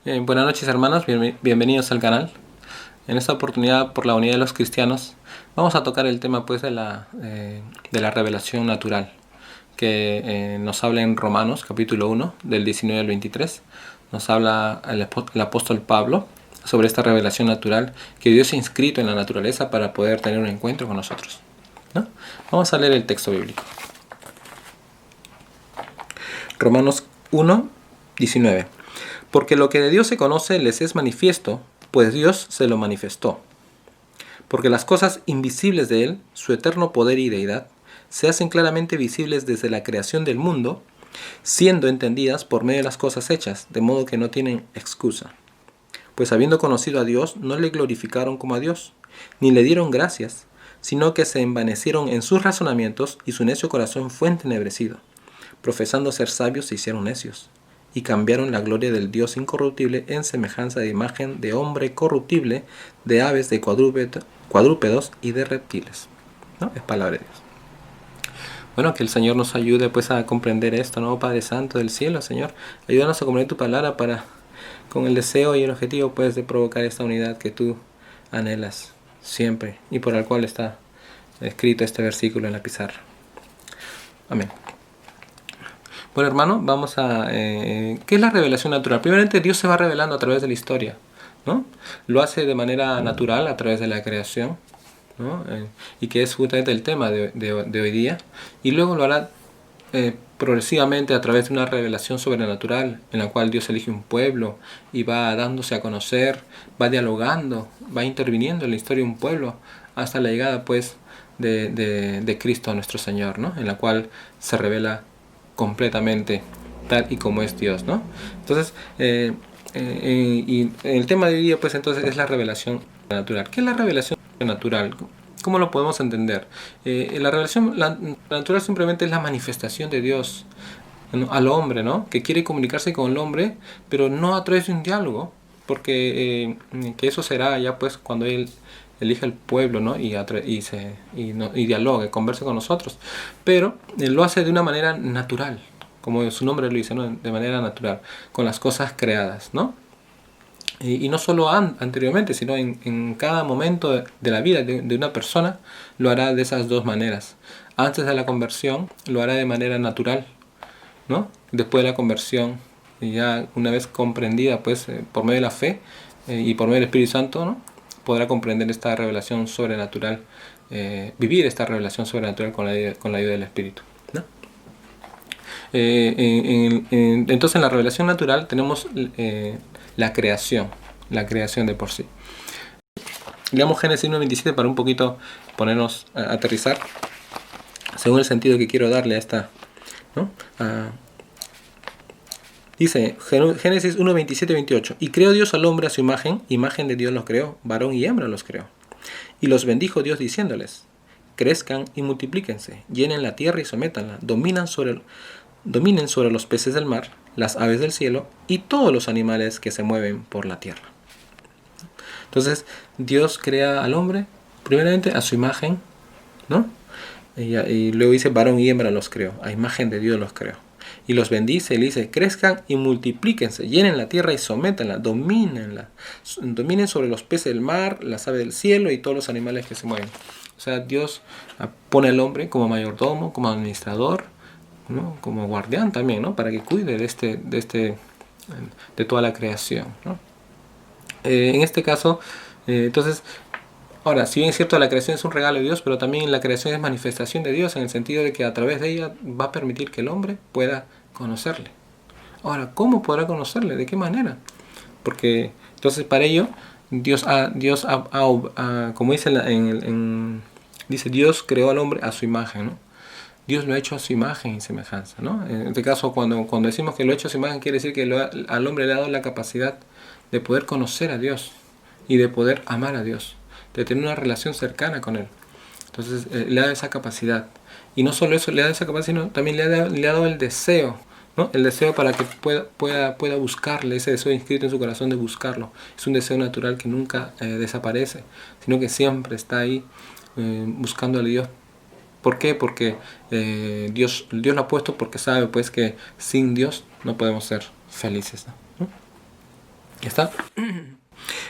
Buenas noches, hermanos, bienvenidos al canal. En esta oportunidad, por la unidad de los cristianos, vamos a tocar el tema pues de la revelación natural, que nos habla en Romanos capítulo 1 del 19 al 23. Nos habla el apóstol Pablo sobre esta revelación natural que Dios ha inscrito en la naturaleza para poder tener un encuentro con nosotros, ¿no? Vamos a leer el texto bíblico. Romanos 1, 19. Porque lo que de Dios se conoce les es manifiesto, pues Dios se lo manifestó. Porque las cosas invisibles de Él, su eterno poder y deidad, se hacen claramente visibles desde la creación del mundo, siendo entendidas por medio de las cosas hechas, de modo que no tienen excusa. Pues habiendo conocido a Dios, no le glorificaron como a Dios, ni le dieron gracias, sino que se envanecieron en sus razonamientos y su necio corazón fue entenebrecido. Profesando ser sabios se hicieron necios, y cambiaron la gloria del Dios incorruptible en semejanza de imagen de hombre corruptible, de aves, de cuadrúpedos y de reptiles. ¿No? Es palabra de Dios. Bueno, que el Señor nos ayude pues a comprender esto, ¿no? Padre Santo del cielo, Señor, ayúdanos a comprender tu palabra con el deseo y el objetivo pues de provocar esta unidad que tú anhelas siempre y por el cual está escrito este versículo en la pizarra. Amén. Bueno, hermano, vamos a... ¿qué es la revelación natural? Primeramente, Dios se va revelando a través de la historia, ¿no? Lo hace de manera natural a través de la creación, ¿no? Y que es justamente el tema de hoy día. Y luego lo hará progresivamente a través de una revelación sobrenatural en la cual Dios elige un pueblo y va dándose a conocer, va dialogando, va interviniendo en la historia de un pueblo hasta la llegada pues de Cristo nuestro Señor, ¿no? En la cual se revela completamente tal y como es Dios, ¿no? Entonces, y el tema de hoy día, pues entonces es la revelación natural. ¿Qué es la revelación natural? ¿Cómo lo podemos entender? La revelación natural simplemente es la manifestación de Dios, ¿no? Al hombre, ¿no? Que quiere comunicarse con el hombre, pero no a través de un diálogo, porque que eso será ya pues cuando Él elige el pueblo, ¿no? y dialogue, converse con nosotros, pero lo hace de una manera natural, como su nombre lo dice, ¿no? De manera natural, con las cosas creadas, ¿no? Y no solo anteriormente, sino en cada momento de la vida de una persona lo hará de esas dos maneras. Antes de la conversión lo hará de manera natural, ¿no? Después de la conversión, ya una vez comprendida pues por medio de la fe y por medio del Espíritu Santo, ¿no? Podrá comprender esta revelación sobrenatural, vivir esta revelación sobrenatural con la ayuda del Espíritu, ¿no? Entonces en la revelación natural tenemos la creación de por sí. Leamos Génesis 1:27 para un poquito ponernos a aterrizar según el sentido que quiero darle a esta, ¿no? Dice Génesis 1:27-28, y creó Dios al hombre a su imagen de Dios los creó, varón y hembra los creó. Y los bendijo Dios diciéndoles, crezcan y multiplíquense, llenen la tierra y sométanla, dominen sobre los peces del mar, las aves del cielo y todos los animales que se mueven por la tierra. Entonces Dios crea al hombre primeramente a su imagen, ¿no? Y luego dice varón y hembra los creó, a imagen de Dios los creó. Y los bendice y le dice, crezcan y multiplíquense, llenen la tierra y sométanla, dominen sobre los peces del mar, las aves del cielo y todos los animales que se mueven. O sea, Dios pone al hombre como mayordomo, como administrador, ¿no? Como guardián también, ¿no? Para que cuide de toda la creación, ¿no? En este caso, entonces, ahora, si bien es cierto, la creación es un regalo de Dios, pero también la creación es manifestación de Dios en el sentido de que a través de ella va a permitir que el hombre pueda conocerle. Ahora, ¿cómo podrá conocerle? ¿De qué manera? Porque entonces para ello Dios como dice dice Dios creó al hombre a su imagen, ¿no? Dios lo ha hecho a su imagen y semejanza, ¿no? En este caso, cuando decimos que lo ha hecho a su imagen, quiere decir que al hombre le ha dado la capacidad de poder conocer a Dios y de poder amar a Dios, de tener una relación cercana con Él. Entonces le ha dado esa capacidad. Y no solo eso le ha dado esa capacidad, sino también le ha dado el deseo, ¿no? El deseo para que pueda buscarle, ese deseo inscrito en su corazón de buscarlo. Es un deseo natural que nunca desaparece, sino que siempre está ahí buscándole a Dios. ¿Por qué? Porque Dios lo ha puesto porque sabe pues que sin Dios no podemos ser felices, ¿no? ¿Ya está?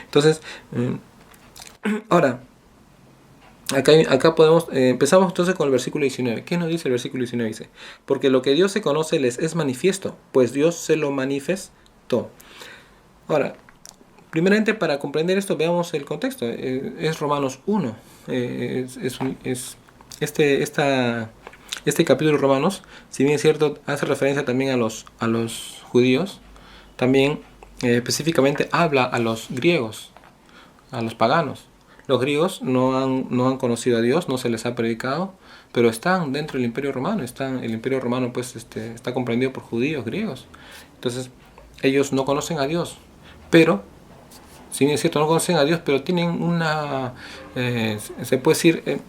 Entonces, ahora, acá podemos, empezamos entonces con el versículo 19. ¿Qué nos dice el versículo 19? Dice, porque lo que Dios se conoce les es manifiesto, pues Dios se lo manifestó. Ahora, primeramente para comprender esto veamos el contexto. Es Romanos 1. Este capítulo de Romanos, si bien es cierto, hace referencia también a los judíos, también específicamente habla a los griegos, a los paganos. Los griegos no han conocido a Dios, no se les ha predicado, pero están dentro del Imperio Romano. El Imperio Romano pues está comprendido por judíos, griegos. Entonces, ellos no conocen a Dios, pero, si bien es cierto, no conocen a Dios, pero tienen se puede decir,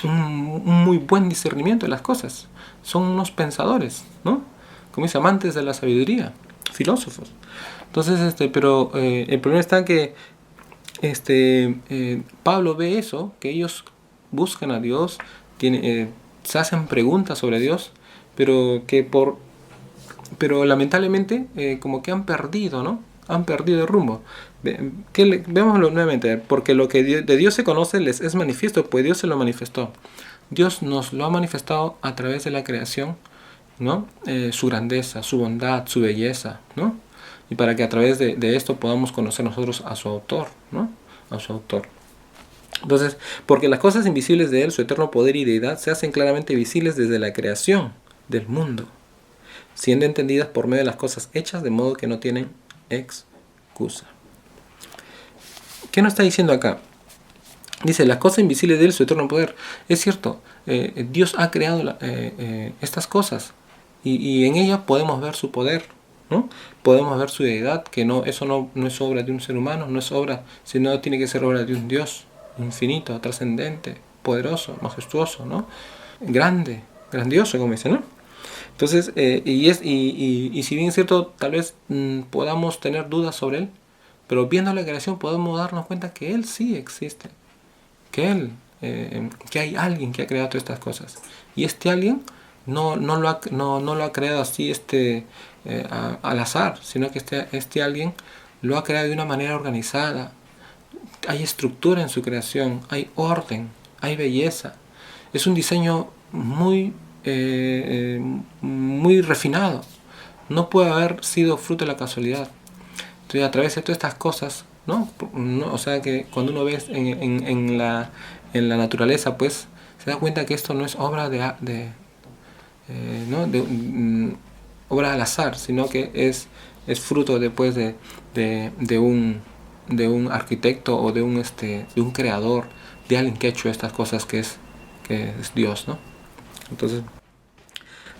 un muy buen discernimiento de las cosas. Son unos pensadores, ¿no? Como dice, amantes de la sabiduría, filósofos. Entonces, pero el problema está en que Pablo ve eso, que ellos buscan a Dios, se hacen preguntas sobre Dios, pero pero lamentablemente como que han perdido, ¿no? Han perdido el rumbo. Veámoslo nuevamente, porque lo que de Dios se conoce les es manifiesto, pues Dios se lo manifestó. Dios nos lo ha manifestado a través de la creación, ¿no? Su grandeza, su bondad, su belleza, ¿no? Y para que a través de esto podamos conocer nosotros a su autor, ¿no? A su autor. Entonces, porque las cosas invisibles de Él, su eterno poder y deidad, se hacen claramente visibles desde la creación del mundo, siendo entendidas por medio de las cosas hechas, de modo que no tienen excusa. ¿Qué nos está diciendo acá? Dice, las cosas invisibles de Él, su eterno poder. Es cierto, Dios ha creado estas cosas y en ellas podemos ver su poder, ¿no? Podemos ver su deidad, que eso no es obra de un ser humano, no es obra, sino tiene que ser obra de un Dios infinito, trascendente, poderoso, majestuoso, ¿no? Grande, grandioso, como dice, ¿no? Entonces, y si bien es cierto, tal vez podamos tener dudas sobre Él, pero viendo la creación podemos darnos cuenta que Él sí existe, que hay alguien que ha creado todas estas cosas. Y este alguien no lo ha creado así al azar, sino que este alguien lo ha creado de una manera organizada. Hay estructura en su creación, hay orden, hay belleza. Es un diseño muy refinado. No puede haber sido fruto de la casualidad. Entonces, a través de todas estas cosas, ¿no? O sea que cuando uno ve en la naturaleza, pues se da cuenta que esto no es obra obra al azar, sino que es fruto después de un arquitecto o de un creador, de alguien que ha hecho estas cosas que es Dios, ¿no? Entonces,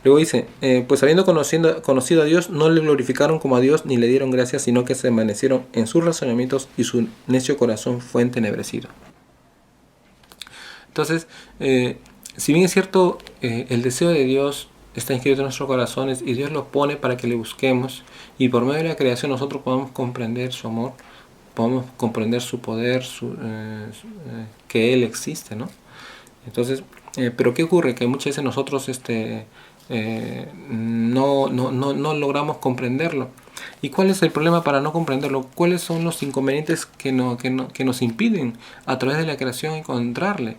luego dice, pues habiendo conocido a Dios, no le glorificaron como a Dios ni le dieron gracias, sino que se envanecieron en sus razonamientos y su necio corazón fue entenebrecido. Entonces, si bien es cierto, el deseo de Dios está inscrito en nuestros corazones y Dios lo pone para que le busquemos y por medio de la creación nosotros podamos comprender su amor, podamos comprender su poder, que Él existe, ¿no? Entonces, pero ¿qué ocurre? Que muchas veces nosotros no logramos comprenderlo. ¿Y cuál es el problema para no comprenderlo? ¿Cuáles son los inconvenientes que nos impiden a través de la creación encontrarle?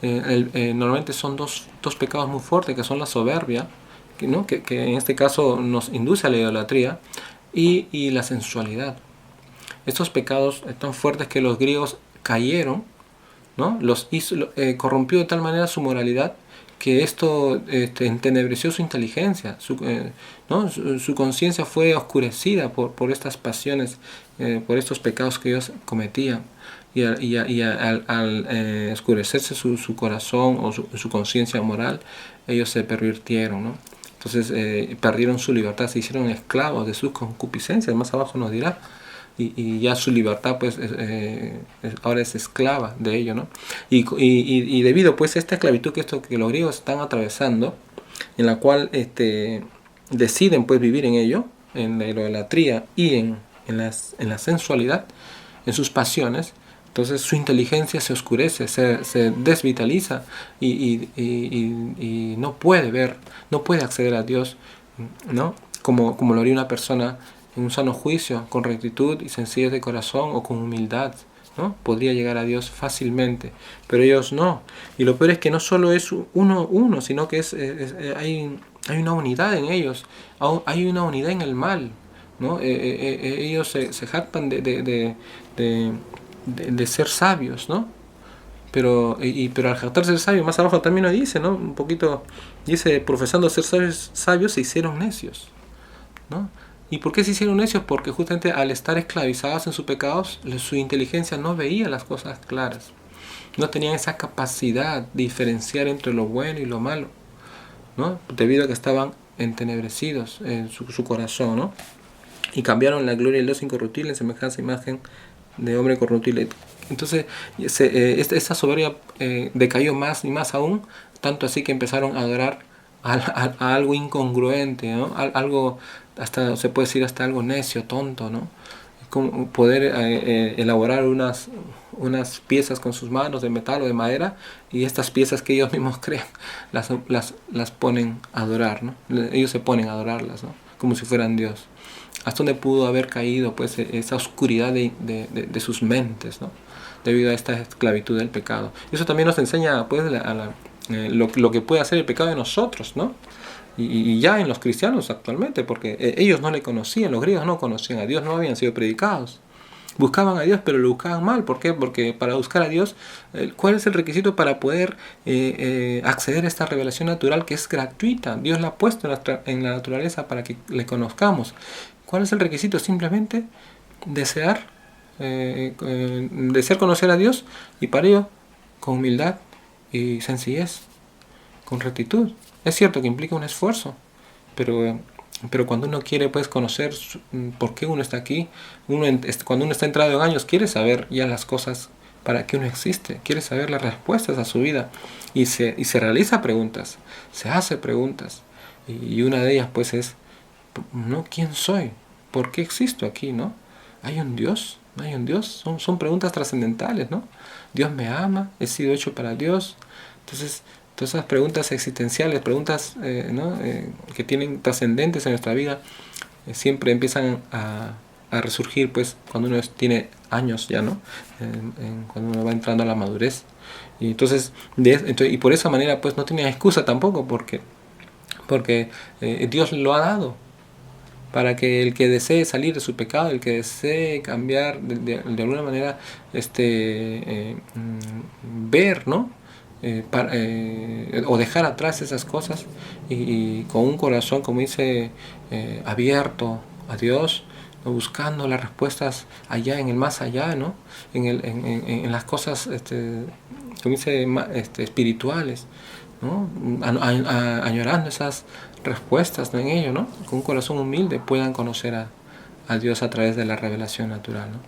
Normalmente son dos pecados muy fuertes, que son la soberbia, que en este caso nos induce a la idolatría, y la sensualidad. Estos pecados tan fuertes que los griegos cayeron, ¿no? Corrompió de tal manera su moralidad que esto entenebreció su inteligencia, su conciencia fue oscurecida por estas pasiones, por estos pecados que ellos cometían, y al oscurecerse su corazón o su conciencia moral, ellos se pervirtieron, ¿no? Entonces perdieron su libertad, se hicieron esclavos de sus concupiscencias, más abajo nos dirá. Y ya su libertad pues ahora es esclava de ello, ¿no? Y debido pues a esta esclavitud que los griegos están atravesando, en la cual deciden pues vivir en ello, en la idolatría y en la sensualidad, en sus pasiones, entonces su inteligencia se oscurece, se desvitaliza y no puede ver, no puede acceder a Dios, ¿no? Como lo haría una persona en un sano juicio, con rectitud y sencillez de corazón o con humildad, ¿no? Podría llegar a Dios fácilmente, pero ellos no. Y lo peor es que no solo es uno, sino que hay una unidad en ellos, hay una unidad en el mal, ¿no? Ellos se jactan de ser sabios, ¿no? Pero al jactarse ser sabio, más abajo también lo dice, ¿no? Un poquito, dice, profesando ser sabios se hicieron necios, ¿no? ¿Y por qué se hicieron necios? Porque justamente al estar esclavizados en sus pecados, su inteligencia no veía las cosas claras. No tenían esa capacidad de diferenciar entre lo bueno y lo malo, ¿no? Debido a que estaban entenebrecidos en su corazón, ¿no? Y cambiaron la gloria del Dios incorruptible en semejanza e imagen de hombre corruptible. Entonces, esta soberbia decayó más y más aún, tanto así que empezaron a adorar a algo incongruente, ¿no? Algo, hasta se puede decir hasta algo necio, tonto, ¿no? Como poder elaborar unas piezas con sus manos de metal o de madera, y estas piezas que ellos mismos crean las ponen a adorar, ¿no? Ellos se ponen a adorarlas, ¿no? Como si fueran Dios. Hasta donde pudo haber caído pues esa oscuridad de sus mentes, ¿no? Debido a esta esclavitud del pecado. Eso también nos enseña pues lo que puede hacer el pecado de nosotros, ¿no? Y ya en los cristianos actualmente, porque ellos no le conocían, los griegos no conocían a Dios, no habían sido predicados. Buscaban a Dios, pero lo buscaban mal. ¿Por qué? Porque para buscar a Dios, ¿cuál es el requisito para poder acceder a esta revelación natural que es gratuita? Dios la ha puesto en la naturaleza para que le conozcamos. ¿Cuál es el requisito? Simplemente desear conocer a Dios, y para ello con humildad y sencillez, con rectitud. Es cierto que implica un esfuerzo, pero cuando uno quiere pues conocer por qué uno está aquí, cuando uno está entrado en años, quiere saber ya las cosas para qué uno existe, quiere saber las respuestas a su vida, y se realiza preguntas, se hace preguntas, y una de ellas pues es, ¿no? ¿Quién soy? ¿Por qué existo aquí? ¿No? ¿Hay un Dios? ¿No hay un Dios? Son preguntas trascendentales, ¿no? ¿Dios me ama? ¿He sido hecho para Dios? Entonces, todas esas preguntas existenciales, preguntas ¿no? Que tienen trascendentes en nuestra vida, siempre empiezan a resurgir pues cuando uno tiene años ya, ¿no? Cuando uno va entrando a la madurez. Y entonces, y por esa manera pues no tiene excusa tampoco, porque Dios lo ha dado para que el que desee salir de su pecado, el que desee cambiar de alguna manera, ver, ¿no? O dejar atrás esas cosas, y con un corazón, como dice, abierto a Dios, ¿no? Buscando las respuestas allá, en el más allá, ¿no? En las cosas, como dice, espirituales, ¿no? Añorando esas respuestas, ¿no? En ello, ¿no? Con un corazón humilde puedan conocer a Dios a través de la revelación natural, ¿no?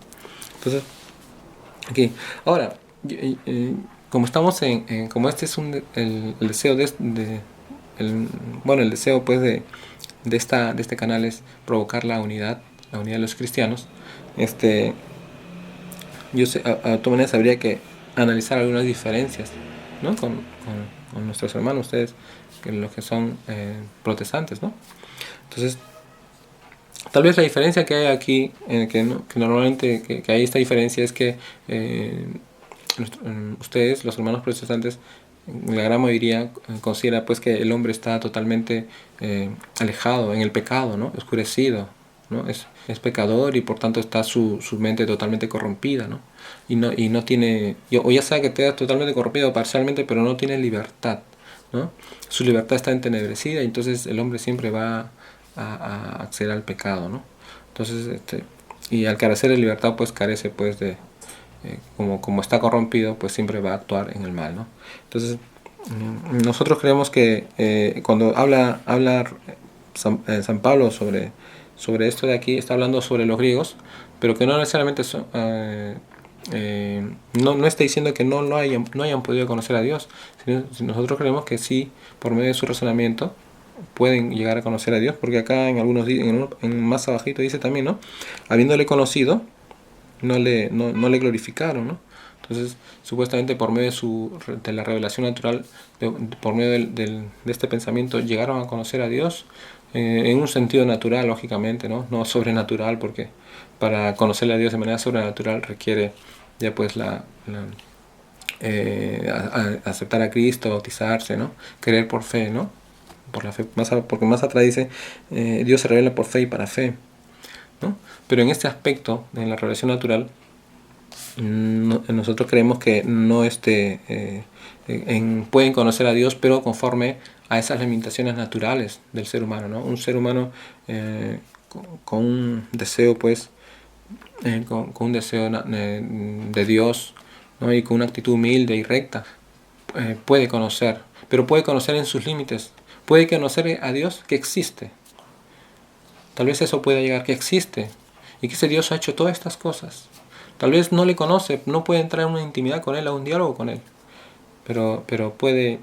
Entonces, aquí, ahora, como estamos como este es el deseo el deseo pues de este canal es provocar la unidad de los cristianos. Yo sé, a tu manera habría que analizar algunas diferencias, ¿no? con nuestros hermanos, ustedes, los que son protestantes, ¿no? Entonces, tal vez la diferencia que hay aquí, que normalmente que hay esta diferencia, es que ustedes, los hermanos protestantes, la gran mayoría considera pues que el hombre está totalmente alejado en el pecado, ¿no? Oscurecido, ¿no? Es pecador, y por tanto está su mente totalmente corrompida, ¿no? Y no tiene, o ya sea que esté totalmente corrompido parcialmente, pero no tiene libertad, ¿no? Su libertad está entenebrecida, y entonces el hombre siempre va a acceder al pecado, ¿no? Entonces, y al carecer de libertad, pues carece pues de, como está corrompido, pues siempre va a actuar en el mal, ¿no? Entonces, nosotros creemos que cuando habla San Pablo sobre esto de aquí, está hablando sobre los griegos, pero que no necesariamente no está diciendo que no hayan podido conocer a Dios, sino nosotros creemos que sí, por medio de su razonamiento, pueden llegar a conocer a Dios, porque acá en algunos en más abajito dice también, ¿no? Habiéndole conocido, no le glorificaron, ¿no? Entonces, supuestamente por medio de la revelación natural, por medio de este pensamiento, llegaron a conocer a Dios, en un sentido natural, lógicamente, no sobrenatural, porque para conocerle a Dios de manera sobrenatural requiere ya pues aceptar a Cristo, bautizarse, ¿no? Creer por fe, ¿no? Por la fe, porque más atrás dice, Dios se revela por fe y para fe, ¿no? Pero en este aspecto, en la revelación natural, nosotros creemos que no pueden conocer a Dios, pero conforme a esas limitaciones naturales del ser humano, ¿no? Un ser humano con un deseo, pues, con un deseo de Dios, ¿no? Y con una actitud humilde y recta, puede conocer, pero puede conocer en sus límites. Puede conocer a Dios que existe. Tal vez eso pueda llegar, que existe, y que ese Dios ha hecho todas estas cosas. Tal vez no le conoce, no puede entrar en una intimidad con él, a un diálogo con él, pero puede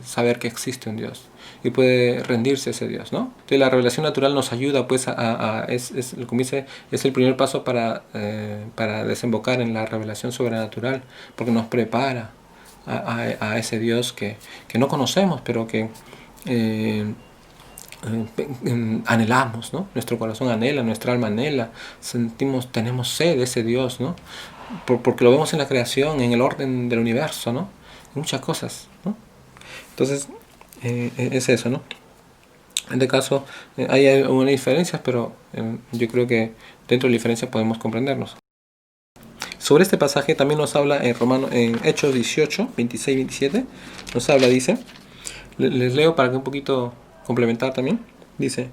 saber que existe un Dios y puede rendirse a ese Dios, ¿no? Entonces la revelación natural nos ayuda, pues, como dice, es el primer paso para desembocar en la revelación sobrenatural, porque nos prepara a ese Dios que no conocemos, pero que anhelamos, ¿no? Nuestro corazón anhela, nuestra alma anhela, tenemos sed de ese Dios, ¿no? Porque lo vemos en la creación, en el orden del universo, ¿no? En muchas cosas, ¿no? Entonces, es eso, ¿no? En este caso, hay algunas diferencias, pero yo creo que dentro de las diferencias podemos comprendernos. Sobre este pasaje también nos habla en Hechos 18, 26 y 27, nos habla, dice, les leo para que un poquito complementar también, dice: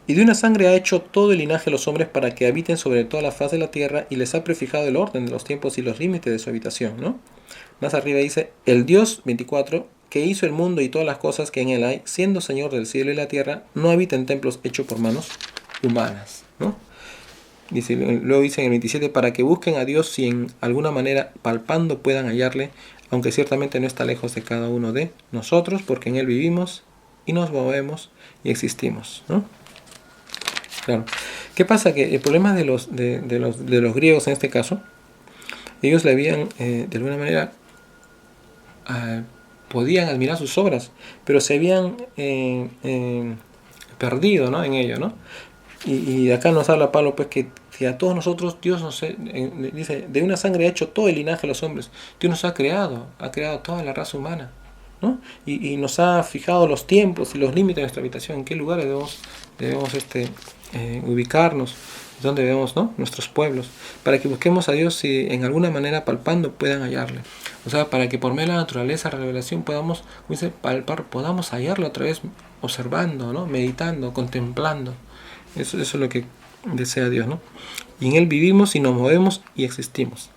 y de una sangre ha hecho todo el linaje de los hombres para que habiten sobre toda la faz de la tierra, y les ha prefijado el orden de los tiempos y los límites de su habitación, ¿no? Más arriba dice: el Dios, 24, que hizo el mundo y todas las cosas que en él hay, siendo Señor del cielo y la tierra, no habita en templos hechos por manos humanas, ¿no? Dice, luego dice en el 27, para que busquen a Dios si en alguna manera palpando puedan hallarle, aunque ciertamente no está lejos de cada uno de nosotros, porque en él vivimos y nos movemos y existimos, ¿no? Claro. ¿Qué pasa? Que el problema de los griegos en este caso, ellos le habían, de alguna manera, podían admirar sus obras, pero se habían perdido, ¿no? En ello, ¿no? Y acá nos habla Pablo, pues, que a todos nosotros Dios dice, de una sangre ha hecho todo el linaje de los hombres. Dios nos ha creado toda la raza humana, ¿no? Y nos ha fijado los tiempos y los límites de nuestra habitación, en qué lugares debemos ubicarnos, donde debemos, ¿no? Nuestros pueblos, para que busquemos a Dios si en alguna manera palpando puedan hallarle. O sea, para que por medio de la naturaleza, la revelación, podamos, como dice, palpar, podamos hallarlo a través, observando, ¿no? Meditando, contemplando. Eso es lo que desea Dios, ¿no? Y en Él vivimos y nos movemos y existimos,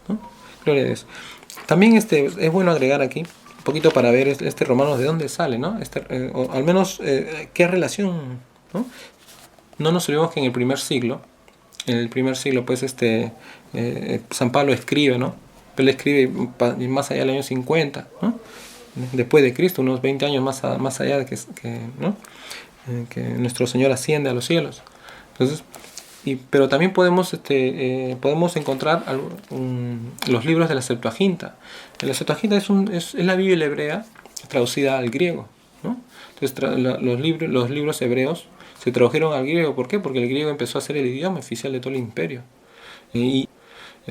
¿no? Gloria a Dios. También es bueno agregar aquí un poquito para ver Romanos de dónde sale, ¿no? O al menos qué relación, ¿no? No nos olvidemos que en el primer siglo, pues San Pablo escribe, ¿no? Él escribe más allá del año 50, ¿no? Después de Cristo, unos 20 años más allá de que nuestro Señor asciende a los cielos. Entonces, pero también podemos encontrar los libros de la Septuaginta. La Septuaginta es la Biblia hebrea traducida al griego, ¿no? Entonces los libros hebreos se tradujeron al griego. ¿Por qué? Porque el griego empezó a ser el idioma oficial de todo el imperio.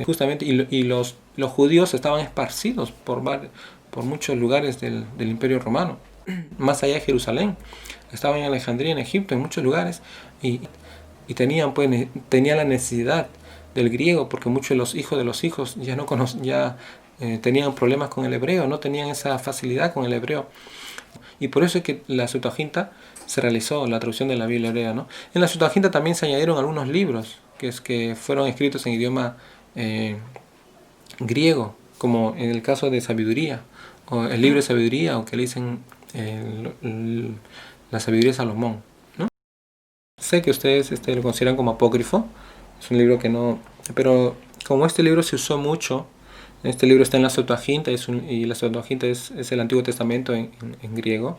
Justamente los judíos estaban esparcidos por muchos lugares del imperio romano, más allá de Jerusalén. Estaban en Alejandría, en Egipto, en muchos lugares, y tenían la necesidad del griego, porque muchos de los hijos tenían problemas con el hebreo, no tenían esa facilidad con el hebreo. Y por eso es que la Septuaginta se realizó, la traducción de la Biblia hebrea, ¿no? En la Septuaginta también se añadieron algunos libros que fueron escritos en idioma griego, como en el caso de sabiduría, o el libro de sabiduría, o que le dicen la sabiduría de Salomón, ¿no? Sé que ustedes lo consideran como apócrifo, es un libro que no, pero como este libro se usó mucho, este libro está en la Septuaginta, y la Septuaginta es el Antiguo Testamento en griego,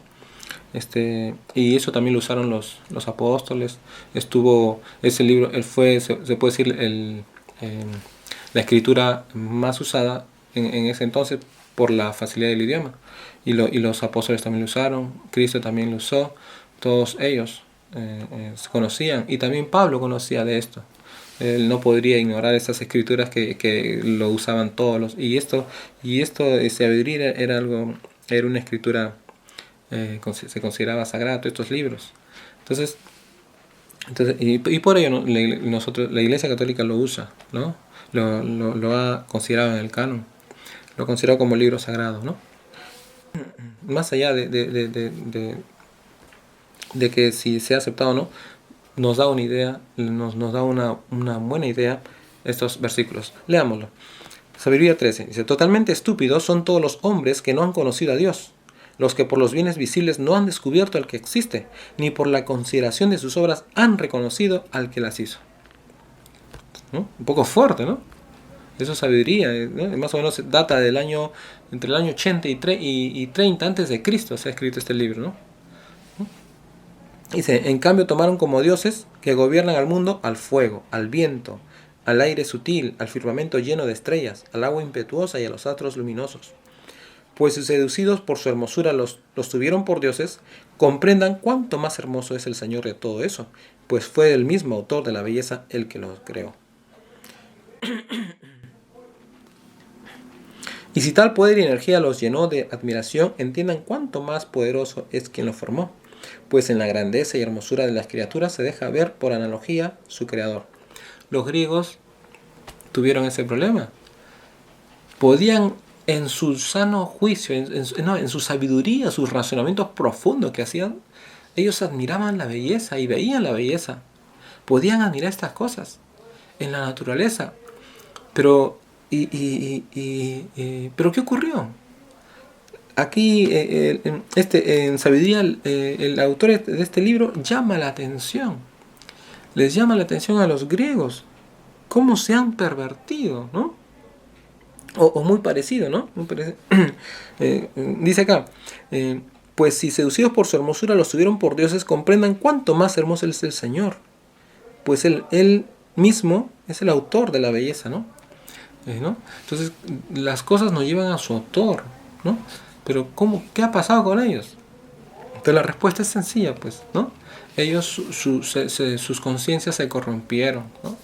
y eso también lo usaron los apóstoles. Ese libro, se puede decir la escritura más usada en ese entonces por la facilidad del idioma. Y los apóstoles también lo usaron, Cristo también lo usó, todos ellos se conocían, y también Pablo conocía de esto. Él no podría ignorar estas escrituras que lo usaban todos y esto sabiduría era una escritura, se consideraba sagrada, todos estos libros. Entonces y por ello, ¿no? La Iglesia Católica lo usa, ¿no? Lo ha considerado en el canon, lo ha considerado como libro sagrado, ¿no? Más allá de que si se ha aceptado o no, nos da una idea, nos da una buena idea estos versículos. Leámoslo. Sabiduría 13. Dice: totalmente estúpidos son todos los hombres que no han conocido a Dios, los que por los bienes visibles no han descubierto al que existe, ni por la consideración de sus obras han reconocido al que las hizo. ¿No? Un poco fuerte, ¿no? Eso es sabiduría, ¿no? Más o menos data del año, entre el año 80 y 30 antes de Cristo se ha escrito este libro, ¿no? Dice: en cambio tomaron como dioses que gobiernan al mundo al fuego, al viento, al aire sutil, al firmamento lleno de estrellas, al agua impetuosa y a los astros luminosos. Pues seducidos por su hermosura los tuvieron por dioses, comprendan cuánto más hermoso es el Señor de todo eso, pues fue el mismo autor de la belleza el que los creó. Y si tal poder y energía los llenó de admiración, entiendan cuánto más poderoso es quien lo formó, pues en la grandeza y hermosura de las criaturas se deja ver por analogía su creador. Los griegos tuvieron ese problema. Podían, en su sano juicio, en su sabiduría, sus razonamientos profundos que hacían, ellos admiraban la belleza y veían la belleza. Podían admirar estas cosas en la naturaleza. Pero ¿qué ocurrió? Aquí, en sabiduría, el autor de este libro llama la atención. Les llama la atención a los griegos. Cómo se han pervertido, ¿no? O muy parecido, ¿no? Muy parecido. Dice acá, pues si seducidos por su hermosura los tuvieron por dioses, comprendan cuánto más hermoso es el Señor. Pues él mismo es el autor de la belleza, ¿no? Entonces, las cosas nos llevan a su autor, ¿no? Pero ¿qué ha pasado con ellos? Entonces la respuesta es sencilla, pues, ¿no? Ellos, sus conciencias se corrompieron, ¿no?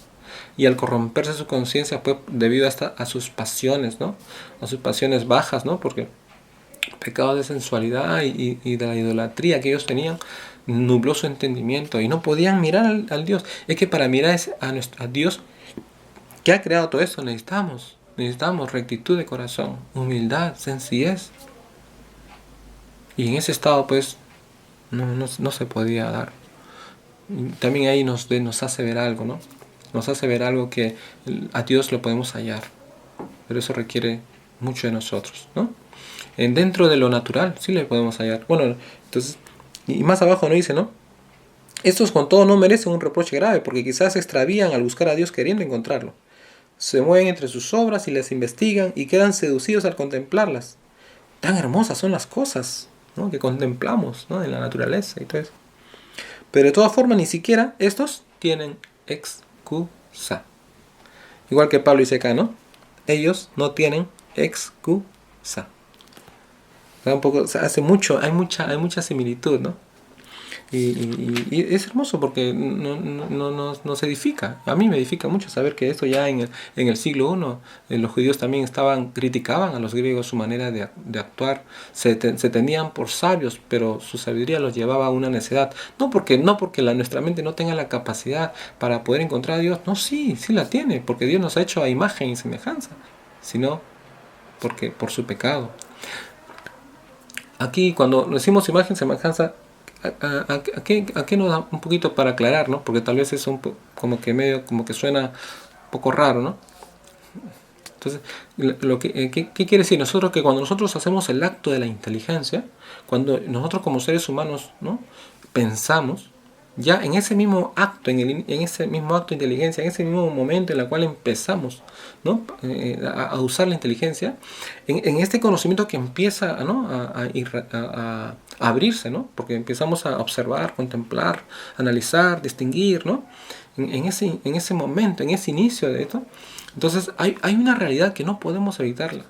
Y al corromperse su conciencia fue debido a sus pasiones, ¿no? A sus pasiones bajas, ¿no? Porque pecado de sensualidad y de la idolatría que ellos tenían nubló su entendimiento y no podían mirar al Dios. Es que para mirar a Dios que ha creado todo esto necesitamos rectitud de corazón, humildad, sencillez. Y en ese estado, pues, no se podía dar. Y también ahí nos hace ver algo, ¿no? Nos hace ver algo que a Dios lo podemos hallar. Pero eso requiere mucho de nosotros, ¿no? Dentro de lo natural, sí le podemos hallar. Bueno, entonces, y más abajo no dice, ¿no? Estos con todo no merecen un reproche grave, porque quizás se extravían al buscar a Dios queriendo encontrarlo. Se mueven entre sus obras y las investigan y quedan seducidos al contemplarlas. Tan hermosas son las cosas, ¿no? Que contemplamos, ¿no? En la naturaleza y todo eso. Pero de todas formas, ni siquiera estos tienen excusa. Igual que Pablo dice acá, ¿no? Ellos no tienen excusa. Un poco, o sea, hay mucha similitud, ¿no? Y es hermoso porque nos edifica. A mí me edifica mucho saber que esto ya en el siglo I, los judíos también criticaban a los griegos su manera de actuar. Se tenían por sabios, pero su sabiduría los llevaba a una necedad. No porque nuestra mente no tenga la capacidad para poder encontrar a Dios. No, sí la tiene, porque Dios nos ha hecho a imagen y semejanza, sino porque por su pecado. Aquí cuando decimos imagen y semejanza, ¿a qué nos da un poquito para aclarar, ¿no? Porque tal vez es como que suena un poco raro, ¿no? Entonces, ¿qué quiere decir? Que cuando nosotros hacemos el acto de la inteligencia, cuando nosotros como seres humanos, ¿no? Pensamos, ya en ese mismo acto, en ese mismo acto de inteligencia, en ese mismo momento en el cual empezamos, ¿no? A usar la inteligencia, en este conocimiento que empieza, ¿no? a abrirse, ¿no? Porque empezamos a observar, contemplar, analizar, distinguir, ¿no? En ese momento, en ese inicio de esto, entonces hay una realidad que no podemos evitarla.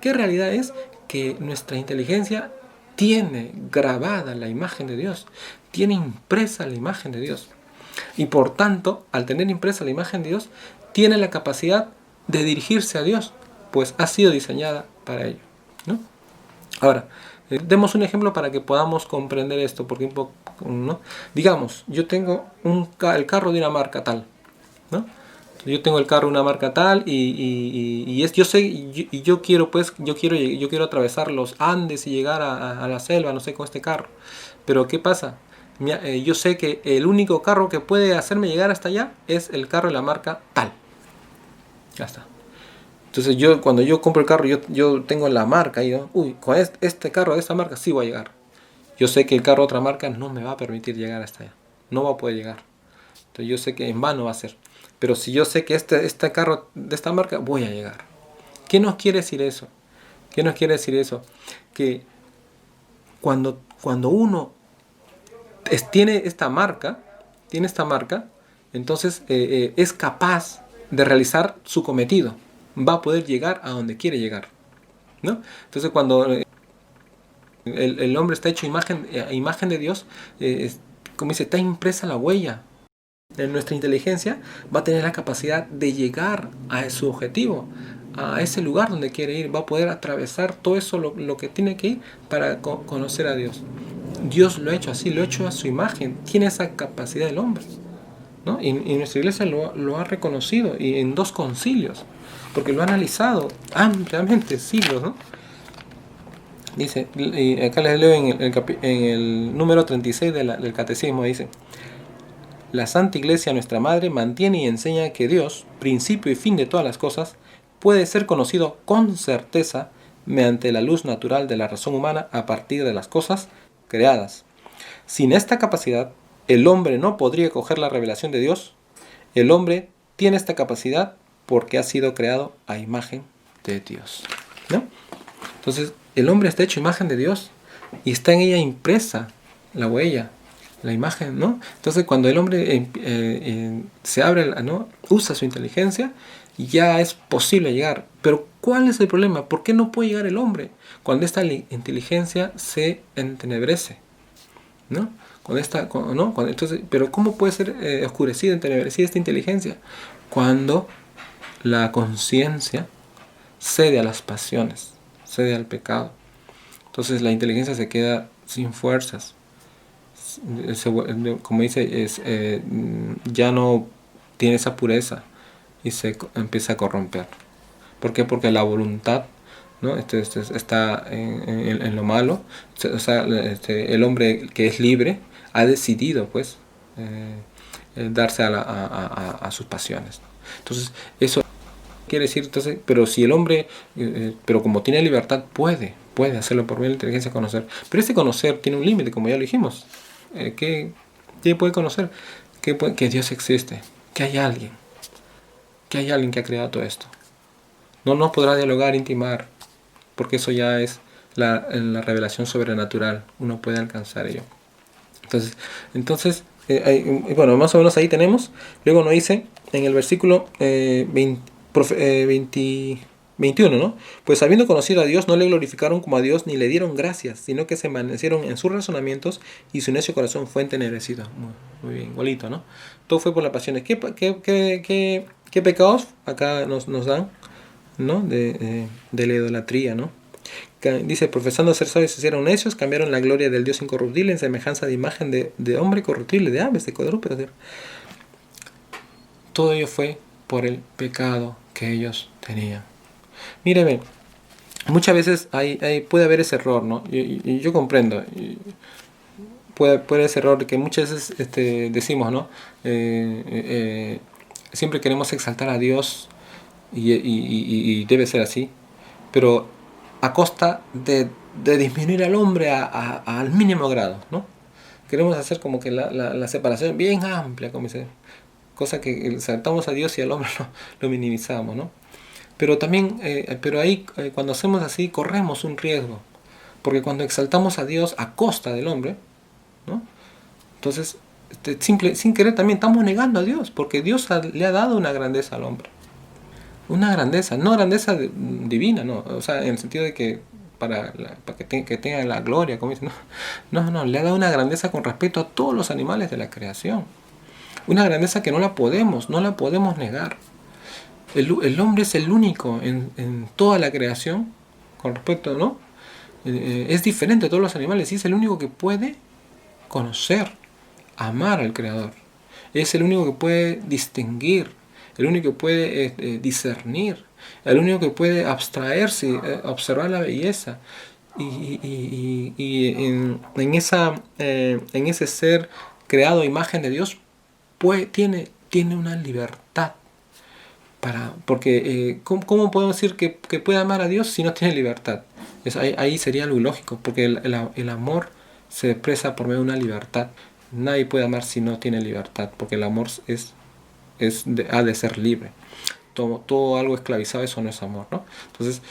¿Qué realidad es? Que nuestra inteligencia tiene grabada la imagen de Dios, tiene impresa la imagen de Dios. Y por tanto, al tener impresa la imagen de Dios, tiene la capacidad de dirigirse a Dios, pues ha sido diseñada para ello, ¿no? Ahora, demos un ejemplo para que podamos comprender esto, porque ¿no? Digamos, yo tengo el carro de una marca tal, ¿no? Yo tengo el carro de una marca tal yo sé y yo quiero yo quiero atravesar los Andes y llegar a la selva, no sé, con este carro. Pero ¿qué pasa? Yo sé que el único carro que puede hacerme llegar hasta allá es el carro de la marca tal. Ya está. Entonces cuando yo compro el carro, yo tengo la marca y ¿no? Con este carro de esta marca sí voy a llegar. Yo sé que el carro de otra marca no me va a permitir llegar hasta allá. No va a poder llegar. Entonces yo sé que en vano va a ser. Pero si yo sé que este carro de esta marca, voy a llegar. ¿Qué nos quiere decir eso? ¿Qué nos quiere decir eso? Que cuando uno tiene esta marca, entonces es capaz de realizar su cometido. Va a poder llegar a donde quiere llegar, ¿no? Entonces cuando el hombre está hecho imagen de Dios, como dice, está impresa la huella. En nuestra inteligencia va a tener la capacidad de llegar a su objetivo, a ese lugar donde quiere ir, va a poder atravesar todo eso, lo que tiene que ir para conocer a Dios. Dios lo ha hecho así, lo ha hecho a su imagen, tiene esa capacidad el hombre, ¿no? Y nuestra iglesia lo ha reconocido y en 2 concilios, porque lo ha analizado ampliamente, siglos, ¿no? Dice, y acá les leo en el número 36 del catecismo, dice: la Santa Iglesia, nuestra Madre, mantiene y enseña que Dios, principio y fin de todas las cosas, puede ser conocido con certeza mediante la luz natural de la razón humana a partir de las cosas creadas. Sin esta capacidad, el hombre no podría coger la revelación de Dios. El hombre tiene esta capacidad porque ha sido creado a imagen de Dios, ¿no? Entonces, el hombre está hecho imagen de Dios y está en ella impresa la huella, la imagen, ¿no? Entonces, cuando el hombre se abre, ¿no? Usa su inteligencia, ya es posible llegar. Pero ¿cuál es el problema? ¿Por qué no puede llegar el hombre cuando esta inteligencia se entenebrece, ¿no? Entonces, pero ¿cómo puede ser oscurecida, entenebrecida esta inteligencia? Cuando la conciencia cede a las pasiones, cede al pecado. Entonces la inteligencia se queda sin fuerzas. Como dice, ya no tiene esa pureza y se empieza a corromper. ¿Por qué? Porque la voluntad, ¿no? Está en lo malo. O sea, el hombre que es libre ha decidido, pues, darse a sus pasiones, ¿no? Entonces, eso quiere decir, entonces, pero si el hombre, pero como tiene libertad, puede hacerlo por medio de la inteligencia, conocer. Pero ese conocer tiene un límite, como ya lo dijimos. ¿Qué puede conocer? Que Dios existe, que hay alguien que ha creado todo esto. No podrá dialogar, intimar, porque eso ya es la revelación sobrenatural. Uno puede alcanzar ello. Entonces bueno, más o menos ahí tenemos. Luego nos dice en el versículo 21, ¿no? Pues habiendo conocido a Dios, no le glorificaron como a Dios ni le dieron gracias, sino que se envanecieron en sus razonamientos y su necio corazón fue entenebrecido. Muy bien, igualito, ¿no? Todo fue por las pasiones. ¿Qué pecados acá nos dan, ¿no? De la idolatría, ¿no? Dice, profesando ser sabios se hicieron necios, cambiaron la gloria del Dios incorruptible en semejanza de imagen de hombre corruptible, de aves, de cuadrúpedos. Todo ello fue por el pecado que ellos tenían. Mire, muchas veces puede haber ese error, ¿no? Y yo comprendo. Puede haber ese error de que muchas veces decimos, ¿no? Siempre queremos exaltar a Dios y debe ser así, pero a costa de disminuir al hombre al mínimo grado, ¿no? Queremos hacer como que la separación bien amplia, como dice, cosa que exaltamos a Dios y al hombre lo minimizamos, ¿no? Pero también, cuando hacemos así, corremos un riesgo, porque cuando exaltamos a Dios a costa del hombre, ¿no? Entonces, sin querer también estamos negando a Dios, porque Dios le ha dado una grandeza al hombre. Una grandeza, no grandeza divina, no, o sea, en el sentido de que para que tenga la gloria, como dicen, no, le ha dado una grandeza con respecto a todos los animales de la creación. Una grandeza que no la podemos negar. El hombre es el único en toda la creación, con respecto, ¿no? Es diferente a todos los animales y es el único que puede conocer, amar al Creador. Es el único que puede distinguir, el único que puede discernir, el único que puede abstraerse, observar la belleza. Y en ese ser creado a imagen de Dios tiene una libertad. Porque ¿cómo podemos decir que puede amar a Dios si no tiene libertad? Ahí sería lo ilógico, porque el amor se expresa por medio de una libertad. Nadie puede amar si no tiene libertad, porque el amor ha de ser libre. Todo algo esclavizado, eso no es amor, ¿no? Entonces,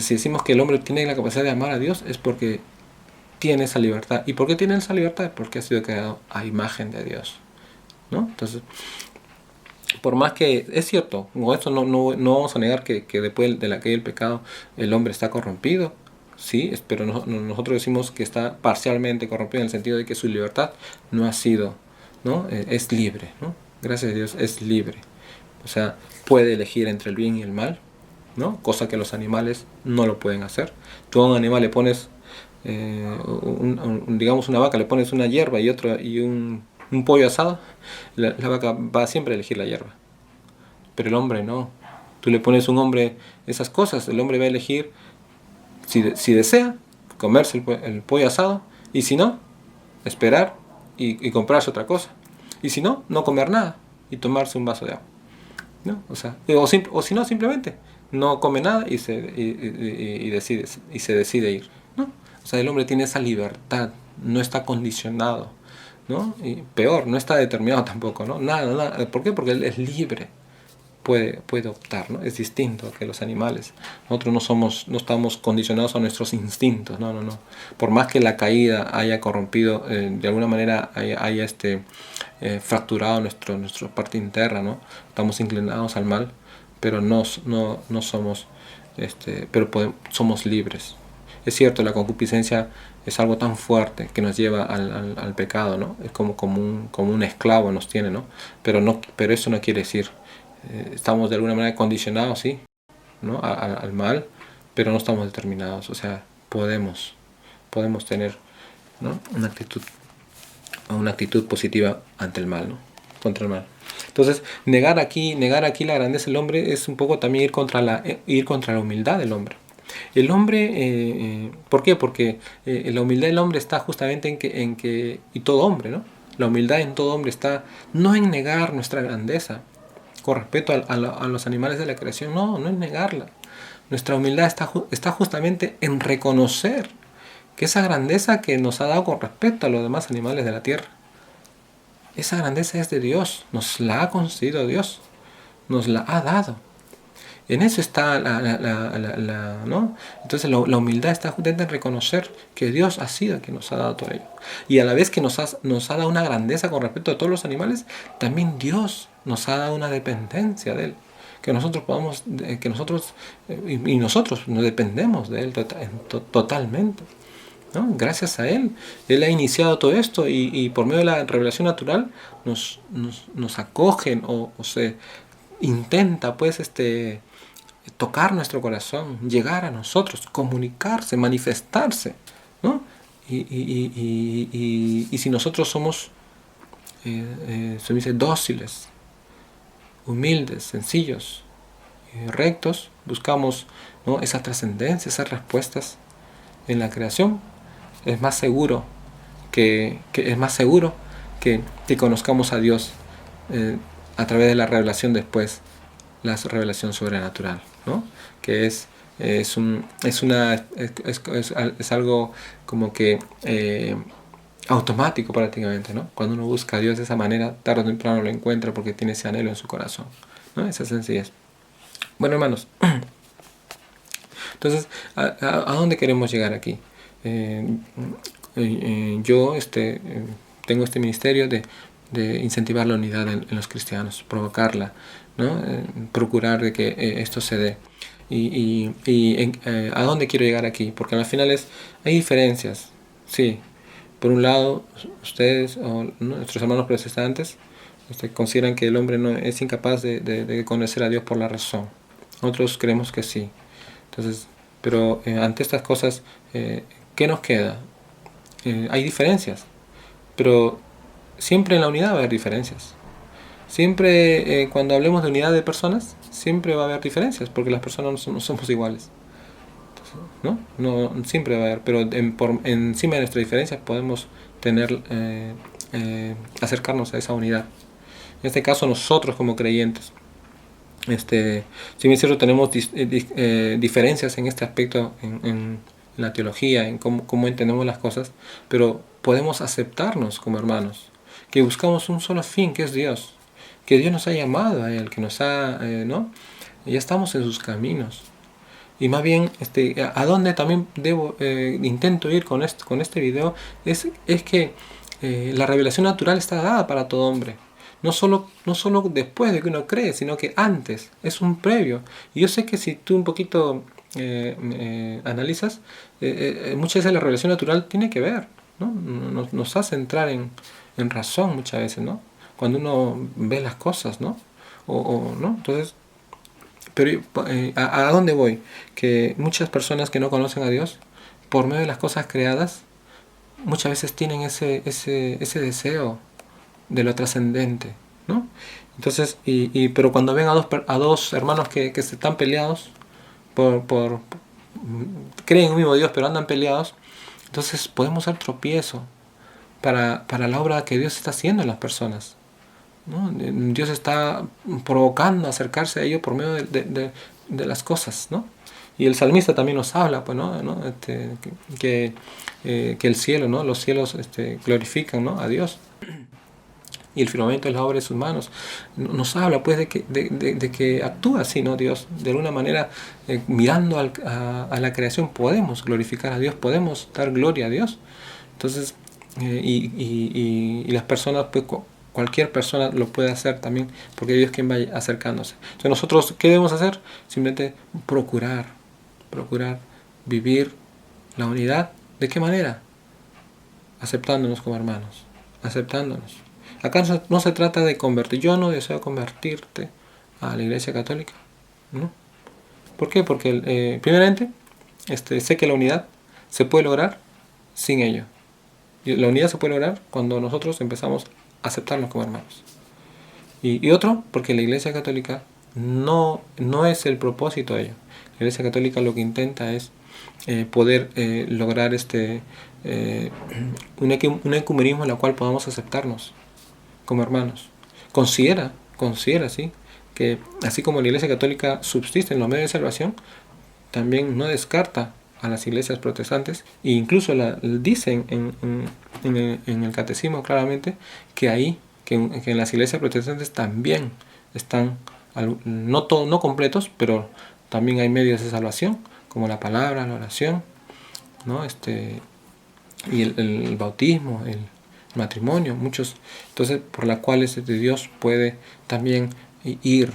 si decimos que el hombre tiene la capacidad de amar a Dios, es porque tiene esa libertad. ¿Y por qué tiene esa libertad? Porque ha sido creado a imagen de Dios, ¿no? Entonces, por más que es cierto, esto no vamos a negar que después de la caída del pecado el hombre está corrompido, sí, pero nosotros decimos que está parcialmente corrompido en el sentido de que su libertad no ha sido, ¿no? Es libre, ¿no? Gracias a Dios es libre. O sea, puede elegir entre el bien y el mal, ¿no? Cosa que los animales no lo pueden hacer. Tú a un animal le pones, digamos una vaca, le pones una hierba y un pollo asado, la vaca va siempre a elegir la hierba. Pero el hombre no. Tú le pones a un hombre esas cosas, el hombre va a elegir, si desea, comerse el pollo asado, y si no, esperar y comprarse otra cosa. Y si no, no comer nada y tomarse un vaso de agua, ¿no? O sea, o si no, simplemente no come nada y se decide ir, ¿no? O sea, el hombre tiene esa libertad, no está condicionado, ¿no? Y peor, no está determinado tampoco, ¿no? Nada. ¿Por qué? Porque él es libre. Puede optar, ¿no? Es distinto que los animales. Nosotros no estamos condicionados a nuestros instintos, no. Por más que la caída haya corrompido, de alguna manera haya fracturado nuestra parte interna, ¿no? Estamos inclinados al mal, pero no somos, pero somos libres. Es cierto, la concupiscencia es algo tan fuerte que nos lleva al pecado, ¿no? Es como un esclavo nos tiene, ¿no? Pero eso no quiere decir estamos de alguna manera condicionados, sí, ¿no? al mal, pero no estamos determinados. O sea, podemos tener, ¿no? una actitud positiva ante el mal, ¿no? Contra el mal. Entonces, negar aquí la grandeza del hombre es un poco también ir contra la humildad del hombre. El hombre, ¿por qué? Porque la humildad del hombre está justamente en que, y todo hombre, ¿no? La humildad en todo hombre está no en negar nuestra grandeza con respecto a los animales de la creación, no es negarla. Nuestra humildad está justamente en reconocer que esa grandeza que nos ha dado con respecto a los demás animales de la tierra, esa grandeza es de Dios, nos la ha concedido Dios, nos la ha dado. En eso está ¿no? Entonces la humildad está justamente en reconocer que Dios ha sido quien nos ha dado todo ello. Y a la vez que nos ha dado una grandeza con respecto a todos los animales, también Dios nos ha dado una dependencia de Él. Que nosotros y nosotros nos dependemos de Él totalmente, ¿no? Gracias a Él. Él ha iniciado todo esto y por medio de la revelación natural nos acogen o se intenta pues tocar nuestro corazón, llegar a nosotros, comunicarse, manifestarse, ¿no? Y si nosotros somos se dice dóciles, humildes, sencillos, rectos, buscamos, ¿no? Esa trascendencia, esas respuestas en la creación, es más seguro que conozcamos a Dios a través de la revelación después, la revelación sobrenatural, ¿no? Que es algo como que automático prácticamente, ¿no? Cuando uno busca a Dios de esa manera, tarde o temprano lo encuentra porque tiene ese anhelo en su corazón, ¿no? Esa sencillez. Bueno, hermanos, entonces, ¿a dónde queremos llegar aquí? Yo tengo este ministerio de de incentivar la unidad en los cristianos, provocarla, ¿no? Procurar de que esto se dé. ¿A dónde quiero llegar aquí? Porque al final hay diferencias, sí. Por un lado, ustedes o nuestros hermanos protestantes consideran que el hombre no es incapaz de conocer a Dios por la razón. Nosotros creemos que sí. Entonces, pero ante estas cosas, ¿qué nos queda? Hay diferencias, pero siempre en la unidad va a haber diferencias. Siempre cuando hablemos de unidad de personas, siempre va a haber diferencias, porque las personas no somos iguales. Entonces, no siempre va a haber, pero encima de nuestras diferencias podemos tener acercarnos a esa unidad. En este caso nosotros como creyentes, si bien es cierto tenemos diferencias en este aspecto en la teología, en cómo entendemos las cosas, pero podemos aceptarnos como hermanos, que buscamos un solo fin, que es Dios, que Dios nos ha llamado a Él, que nos ha, ya estamos en sus caminos. Y más bien, a dónde también intento ir con este video, es que la revelación natural está dada para todo hombre. No solo después de que uno cree, sino que antes, es un previo. Y yo sé que si tú un poquito analizas, muchas veces la revelación natural tiene que ver, ¿no? Nos hace entrar en razón muchas veces, ¿no? Cuando uno ve las cosas, ¿no? ¿no? Entonces, pero ¿a dónde voy? Que muchas personas que no conocen a Dios, por medio de las cosas creadas, muchas veces tienen ese deseo de lo trascendente, ¿no? Entonces, pero cuando ven a dos hermanos que se están peleados, creen en un mismo Dios, pero andan peleados, entonces podemos ser tropiezo para la obra que Dios está haciendo en las personas, ¿no? Dios está provocando a acercarse a ellos por medio de las cosas, ¿no? Y el salmista también nos habla, pues, ¿no? Que el cielo, ¿no? Los cielos glorifican, ¿no? A Dios. Y el firmamento es la obra de sus manos. Nos habla pues de que actúa así, ¿no? Dios, de alguna manera, mirando a la creación, podemos glorificar a Dios, podemos dar gloria a Dios. Entonces, y las personas, pues cualquier persona lo puede hacer también, porque Dios es quien va acercándose. Entonces nosotros, ¿qué debemos hacer? Simplemente procurar vivir la unidad. ¿De qué manera? Aceptándonos como hermanos, aceptándonos. Acá no se trata de convertir. Yo no deseo convertirte a la Iglesia Católica, ¿no? ¿Por qué? Porque primeramente sé que la unidad se puede lograr sin ello. Y la unidad se puede lograr cuando nosotros empezamos a aceptarnos como hermanos. Y otro, porque la Iglesia Católica no es el propósito de ello. La Iglesia Católica lo que intenta es poder lograr un ecumenismo en el cual podamos aceptarnos como hermanos. Considera, sí, que así como la Iglesia Católica subsiste en los medios de salvación, también no descarta a las iglesias protestantes, e incluso dicen en el catecismo claramente que en las iglesias protestantes también están, no completos, pero también hay medios de salvación, como la palabra, la oración, ¿no? Y el bautismo, el matrimonio, muchos, entonces por las cuales Dios puede también ir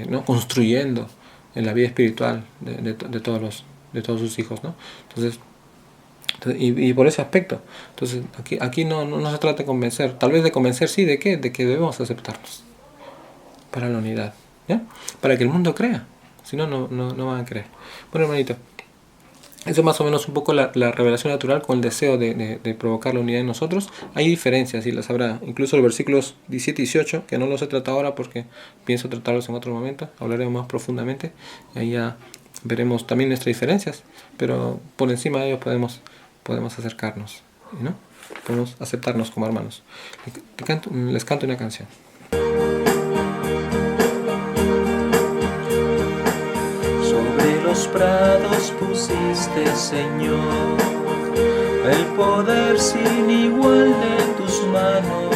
¿no? construyendo en la vida espiritual de todos sus hijos, ¿no? Entonces y por ese aspecto, entonces aquí no se trata de convencer, tal vez de convencer sí, ¿de qué? De que debemos aceptarnos para la unidad, ¿ya? Para que el mundo crea, si no van a creer. Bueno, hermanito, eso es más o menos un poco la revelación natural con el deseo de provocar la unidad en nosotros. Hay diferencias, y las habrá. Incluso los versículos 17 y 18, que no los he tratado ahora porque pienso tratarlos en otro momento. Hablaremos más profundamente. Y ahí ya veremos también nuestras diferencias. Pero por encima de ellos podemos acercarnos, ¿no? Podemos aceptarnos como hermanos. Les canto una canción. Los prados pusiste, Señor, el poder sin igual de tus manos.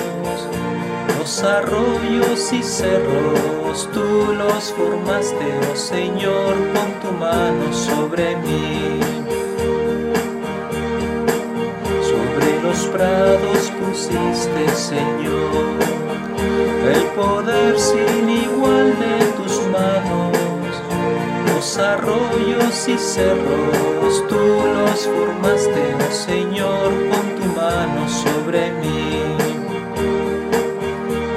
Los arroyos y cerros tú los formaste, oh Señor, pon tu mano sobre mí. Sobre los prados pusiste pusiste, Señor, el poder sin igual de tus manos. Los arroyos y cerros tú los formaste, oh Señor, con tu mano sobre mí.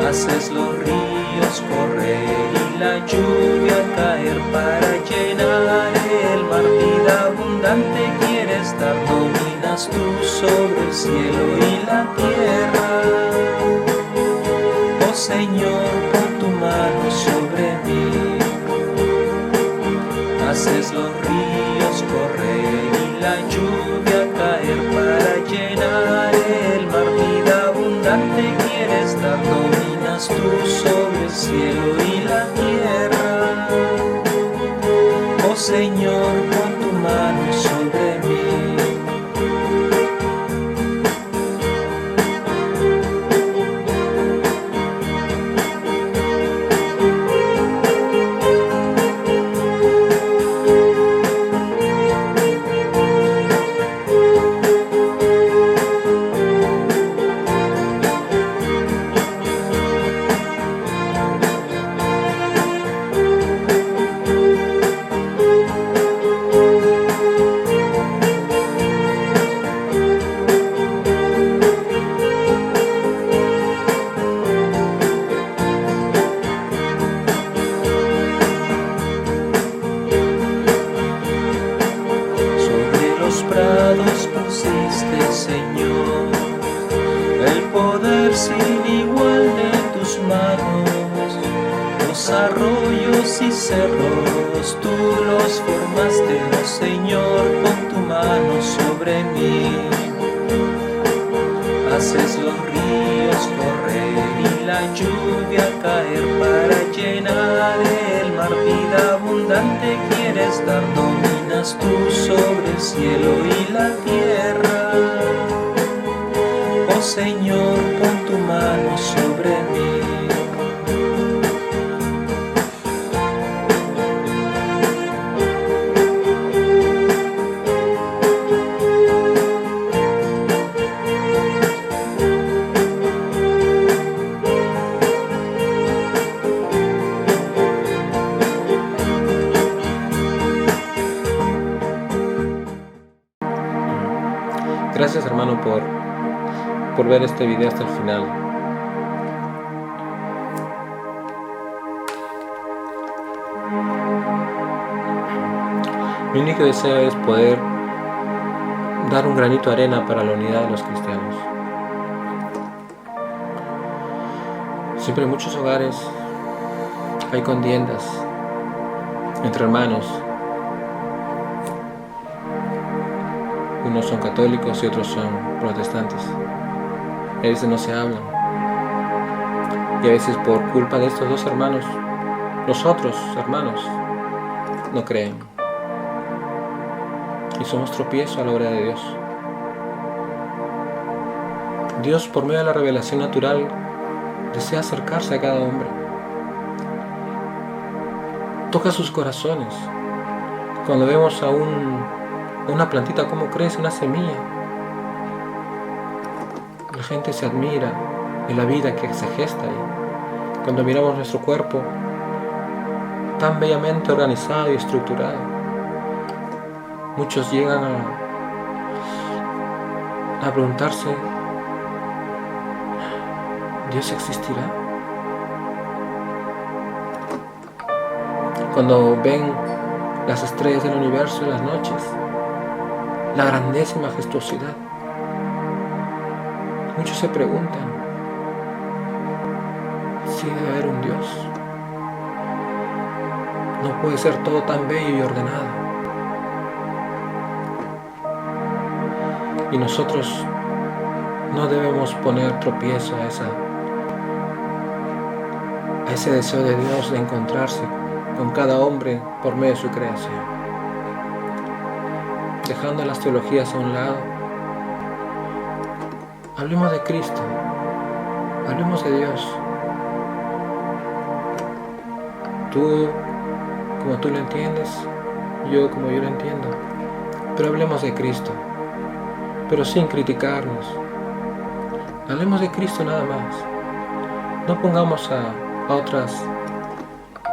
Haces los ríos correr y la lluvia caer para llenar el mar. Vida abundante quieres dar, dominas tú sobre el cielo y la tierra. Oh Señor, pon tu mano sobre mí. Haces los ríos correr y la lluvia caer para llenar el mar. Vida abundante quieres dar, dominas tú sobre el cielo y la tierra. Oh Señor, pon tu mano sobre mí. Prados pusiste, Señor, el poder sin igual de tus manos. Los arroyos y cerros tú los formaste, oh Señor, con tu mano sobre mí. Haces los ríos correr y la lluvia caer para llenar el mar. Vida abundante quieres dar, dominas tú sobre el cielo y la tierra. Oh Señor, pon tu mano sobre mí. Gracias, hermano, por ver este video hasta el final. Mi único deseo es poder dar un granito de arena para la unidad de los cristianos. Siempre en muchos hogares hay contiendas entre hermanos. Unos son católicos y otros son protestantes. A veces no se hablan. Y a veces por culpa de estos dos hermanos, los otros hermanos no creen. Y somos tropiezo a la obra de Dios. Dios, por medio de la revelación natural, desea acercarse a cada hombre. Toca sus corazones. Cuando vemos a una plantita como crece, una semilla, la gente se admira de la vida que se gesta ahí. Cuando miramos nuestro cuerpo tan bellamente organizado y estructurado, muchos llegan a preguntarse: ¿Dios existirá? Cuando ven las estrellas del universo en las noches, la grandeza y majestuosidad, muchos se preguntan si debe haber un Dios. No puede ser todo tan bello y ordenado. Y nosotros no debemos poner tropiezo a ese deseo de Dios de encontrarse con cada hombre por medio de su creación. Dejando las teologías a un lado, hablemos de Cristo, hablemos de Dios. Tú como tú lo entiendes, yo como yo lo entiendo, pero hablemos de Cristo, pero sin criticarnos. Hablemos de Cristo nada más. No pongamos a otras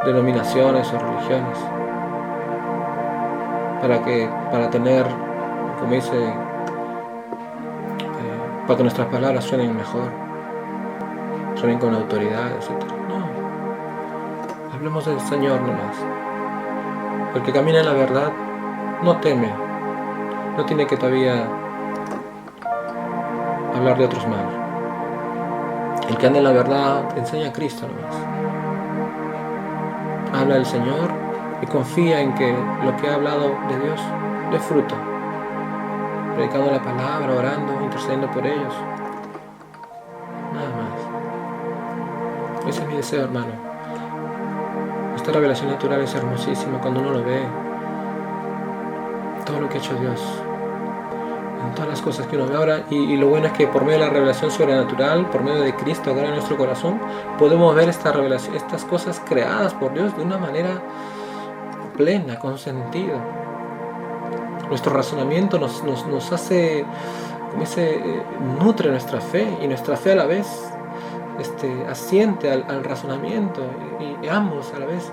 denominaciones o religiones para tener, como dice, para que nuestras palabras suenen mejor, suenen con autoridad, etc. No, hablemos del Señor nomás. El que camina en la verdad no teme, no tiene que todavía hablar de otros mal. El que anda en la verdad enseña a Cristo nomás. Habla del Señor y confía en que lo que ha hablado de Dios dé fruto. Predicando la palabra, orando, intercediendo por ellos. Nada más. Ese es mi deseo, hermano. Esta revelación natural es hermosísima cuando uno lo ve. Todo lo que ha hecho Dios. En todas las cosas que uno ve ahora. Y lo bueno es que por medio de la revelación sobrenatural, por medio de Cristo acá en nuestro corazón, podemos ver esta revelación, estas cosas creadas por Dios de una manera plena, con sentido. Nuestro razonamiento nos hace, como dice, nutre nuestra fe, y nuestra fe a la vez asiente al razonamiento, y ambos a la vez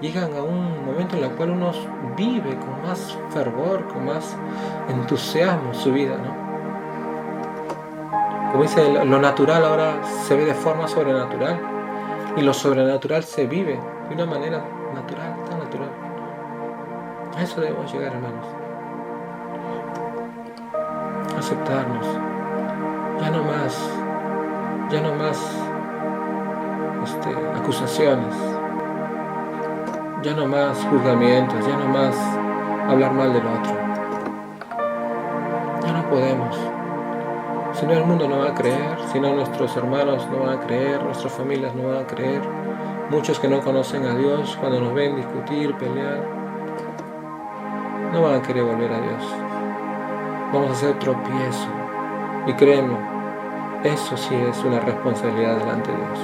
llegan a un momento en el cual uno vive con más fervor, con más entusiasmo su vida, ¿no? Como dice, lo natural ahora se ve de forma sobrenatural, y lo sobrenatural se vive de una manera natural, tan natural. A eso debemos llegar, hermanos. Aceptarnos. Ya no más acusaciones, ya no más juzgamientos, ya no más hablar mal del otro. Ya no podemos. Si no, el mundo no va a creer, si no, nuestros hermanos no van a creer, nuestras familias no van a creer, muchos que no conocen a Dios, cuando nos ven discutir, pelear, no van a querer volver a Dios. Vamos a hacer tropiezo. Y créeme, eso sí es una responsabilidad delante de Dios.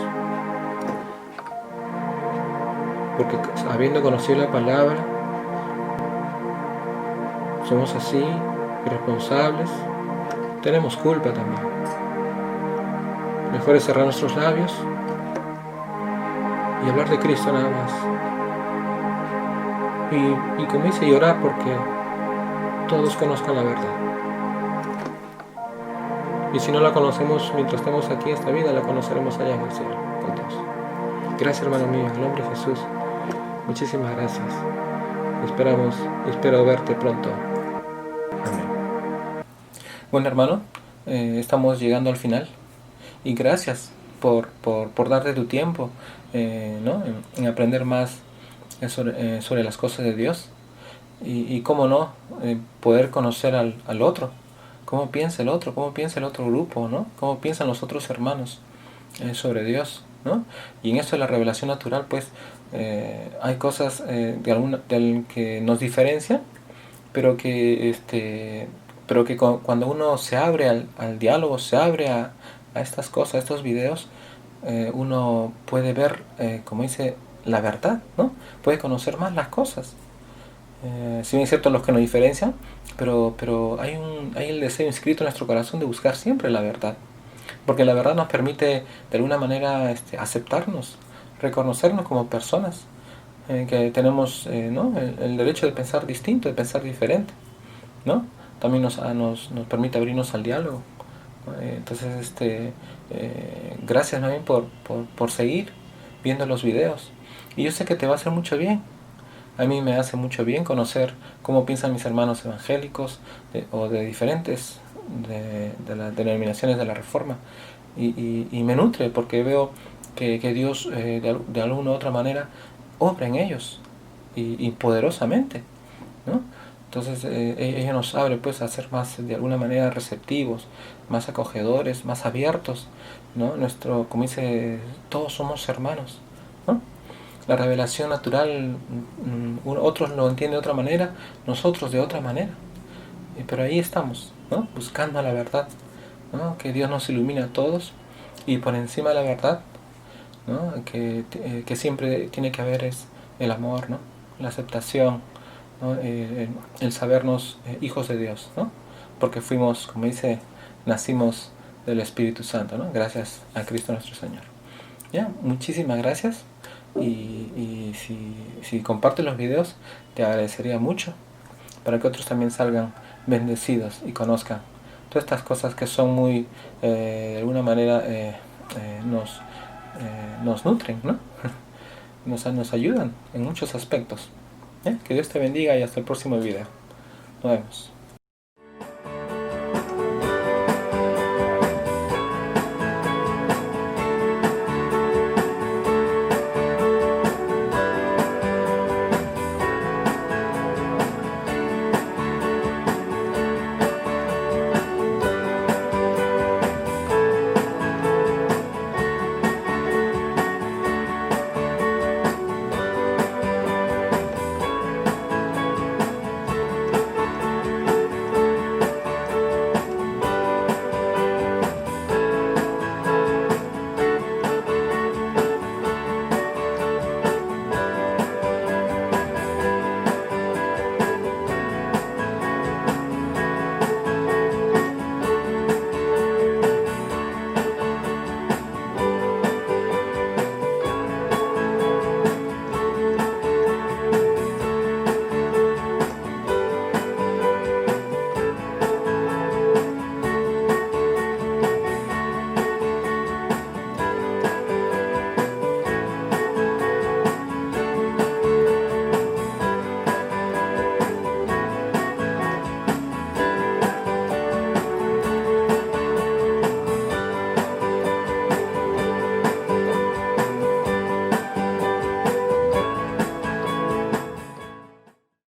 Porque habiendo conocido la palabra, somos así, irresponsables, tenemos culpa también. Mejor es cerrar nuestros labios y hablar de Cristo nada más. Y como dice, y orar porque todos conozcan la verdad. Y si no la conocemos mientras estamos aquí en esta vida, la conoceremos allá en el cielo con Dios. Gracias, hermano mío, en el nombre de Jesús. Muchísimas gracias. Espero verte pronto. Amén. Bueno, hermano, estamos llegando al final. Y gracias por darte tu tiempo, ¿no? en aprender más sobre las cosas de Dios. Y cómo no, poder conocer al otro. Cómo piensa el otro grupo, ¿no? Cómo piensan los otros hermanos sobre Dios, ¿no? Y en eso de la revelación natural, pues, hay cosas que nos diferencian, pero que cuando uno se abre al diálogo, se abre a estas cosas, a estos videos, uno puede ver, como dice, la verdad, ¿no? Puede conocer más las cosas. Si bien es cierto los que nos diferencian, pero hay el deseo inscrito en nuestro corazón de buscar siempre la verdad, porque la verdad nos permite de alguna manera aceptarnos, reconocernos como personas, que tenemos ¿no? el derecho de pensar distinto, de pensar diferente, ¿no? También nos permite abrirnos al diálogo. Entonces gracias también por seguir viendo los videos, y yo sé que te va a hacer mucho bien. A mí me hace mucho bien conocer cómo piensan mis hermanos evangélicos o de diferentes de las denominaciones de la Reforma, y me nutre porque veo que Dios de alguna u otra manera obra en ellos y poderosamente, ¿no? Entonces ella nos abre pues a ser más de alguna manera receptivos, más acogedores, más abiertos, ¿no? Como dice, todos somos hermanos, ¿no? La revelación natural, otros lo entienden de otra manera, nosotros de otra manera. Pero ahí estamos, ¿no? Buscando la verdad, ¿no? Que Dios nos ilumine a todos, y por encima de la verdad, ¿no? Que siempre tiene que haber es el amor, ¿no? La aceptación, ¿no? El sabernos hijos de Dios, ¿no? Porque fuimos, como dice, nacimos del Espíritu Santo, ¿no? Gracias a Cristo nuestro Señor. Ya, muchísimas gracias. Y si compartes los videos, te agradecería mucho para que otros también salgan bendecidos y conozcan todas estas cosas que son muy, de alguna manera, nos nutren, ¿no? Nos ayudan en muchos aspectos. ¿Ya? Que Dios te bendiga y hasta el próximo video. Nos vemos.